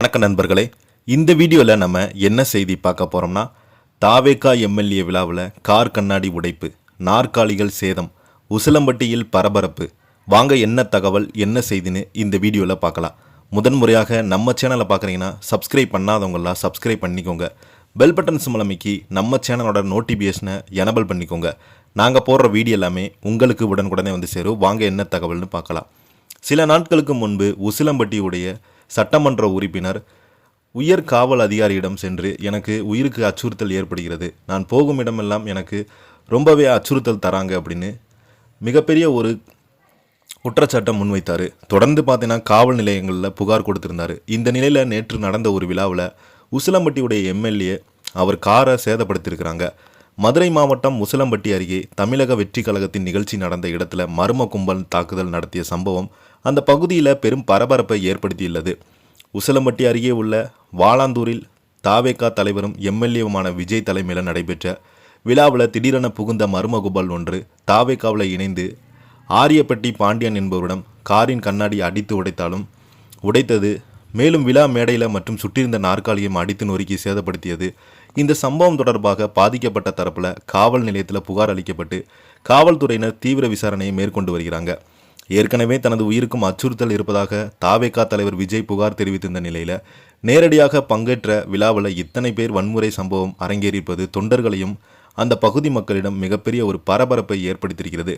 வணக்கம் நண்பர்களே, இந்த வீடியோவில் நம்ம என்ன செய்தி பார்க்க போகிறோம்னா, தாவேகா எம்எல்ஏ விழாவில் கார் கண்ணாடி உடைப்பு, நாற்காலிகள் சேதம், உசிலம்பட்டியில் பரபரப்பு. வாங்க என்ன தகவல் என்ன செய்தின்னு இந்த வீடியோவில் பார்க்கலாம். முதன்முறையாக நம்ம சேனலை பார்க்குறீங்கன்னா சப்ஸ்கிரைப் பண்ணாதவங்களாம் சப்ஸ்கிரைப் பண்ணிக்கோங்க. பெல் பட்டன் சிம்பல் அமைக்கி நம்ம சேனலோட நோட்டிஃபிகேஷனை எனபிள் பண்ணிக்கோங்க. நாங்கள் போடுற வீடியோ எல்லாமே உங்களுக்கு உடனுக்குடனே வந்து சேரும். வாங்க என்ன தகவல்னு பார்க்கலாம். சில நாட்களுக்கு முன்பு உசிலம்பட்டியுடைய சட்டமன்ற உறுப்பினர் உயர் காவல் அதிகாரியிடம் சென்று எனக்கு உயிருக்கு அச்சுறுத்தல் ஏற்படுகிறது, நான் போகும் இடமெல்லாம் எனக்கு ரொம்பவே அச்சுறுத்தல் தராங்க அப்படின்னு மிகப்பெரிய ஒரு குற்றச்சாட்டை முன்வைத்தார். தொடர்ந்து பார்த்தீங்கன்னா காவல் நிலையங்களில் புகார் கொடுத்திருந்தார். இந்த நிலையில் நேற்று நடந்த ஒரு விழாவில் உசிலம்பட்டியுடைய எம்எல்ஏ அவர் காரை சேதப்படுத்தியிருக்கிறாங்க. மதுரை மாவட்டம் உசிலம்பட்டி அருகே தமிழக வெற்றி கழகத்தின் நிகழ்ச்சி நடந்த இடத்துல மர்ம கும்பல் தாக்குதல் நடத்திய சம்பவம் அந்த பகுதியில் பெரும் பரபரப்பை ஏற்படுத்தியுள்ளது. உசிலம்பட்டி அருகே உள்ள வாளாந்தூரில் தாவேகா தலைவரும் எம்எல்ஏவுமான விஜய் தலைமையில் நடைபெற்ற விழாவில் திடீரென புகுந்த மர்ம கும்பல் ஒன்று தாவேகாவில் இணைந்து ஆரியப்பட்டி பாண்டியன் என்பவரிடம் காரின் கண்ணாடி அடித்து உடைத்தது. மேலும் விழா மேடையில் மற்றும் சுற்றியிருந்த நாற்காலியும் அடித்து நொறுக்கி சேதப்படுத்தியது. இந்த சம்பவம் தொடர்பாக பாதிக்கப்பட்ட தரப்பில் காவல் நிலையத்தில் புகார் அளிக்கப்பட்டு காவல்துறையினர் தீவிர விசாரணையை மேற்கொண்டு வருகிறாங்க. ஏற்கனவே தனது உயிருக்கும் அச்சுறுத்தல் இருப்பதாக தாவேகா தலைவர் விஜய் புகார் தெரிவித்திருந்த நிலையில் நேரடியாக பங்கேற்ற விழாவில் இத்தனை பேர் வன்முறை சம்பவம் அரங்கேறியிருப்பது தொண்டர்களையும் அந்த பகுதி மக்களிடம் மிகப்பெரிய ஒரு பரபரப்பை ஏற்படுத்தியிருக்கிறது.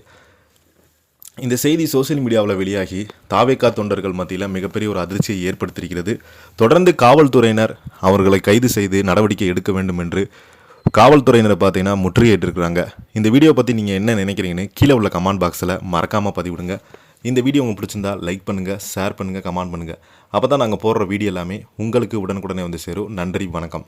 இந்த செய்தி சோசியல் மீடியாவில் வெளியாகி தாவேகா தொண்டர்கள் மத்தியில் மிகப்பெரிய ஒரு அதிர்ச்சியை ஏற்படுத்தியிருக்கிறது. தொடர்ந்து காவல்துறையினர் அவர்களை கைது செய்து நடவடிக்கை எடுக்க வேண்டும் என்று காவல்துறையினரை பார்த்தீங்கன்னா முற்றுகையிட்டிருக்கிறாங்க. இந்த வீடியோ பற்றி நீங்கள் என்ன நினைக்கிறீங்கன்னு கீழே உள்ள கமெண்ட் பாக்ஸில் மறக்காமல் பதிவிடுங்க. இந்த வீடியோ உங்களுக்கு பிடிச்சிருந்தா லைக் பண்ணுங்கள், ஷேர் பண்ணுங்கள், கமெண்ட் பண்ணுங்கள். அப்போ தான் நாங்கள் போடுற வீடியோ எல்லாமே உங்களுக்கு உடனுக்குடனே வந்து சேரும். நன்றி, வணக்கம்.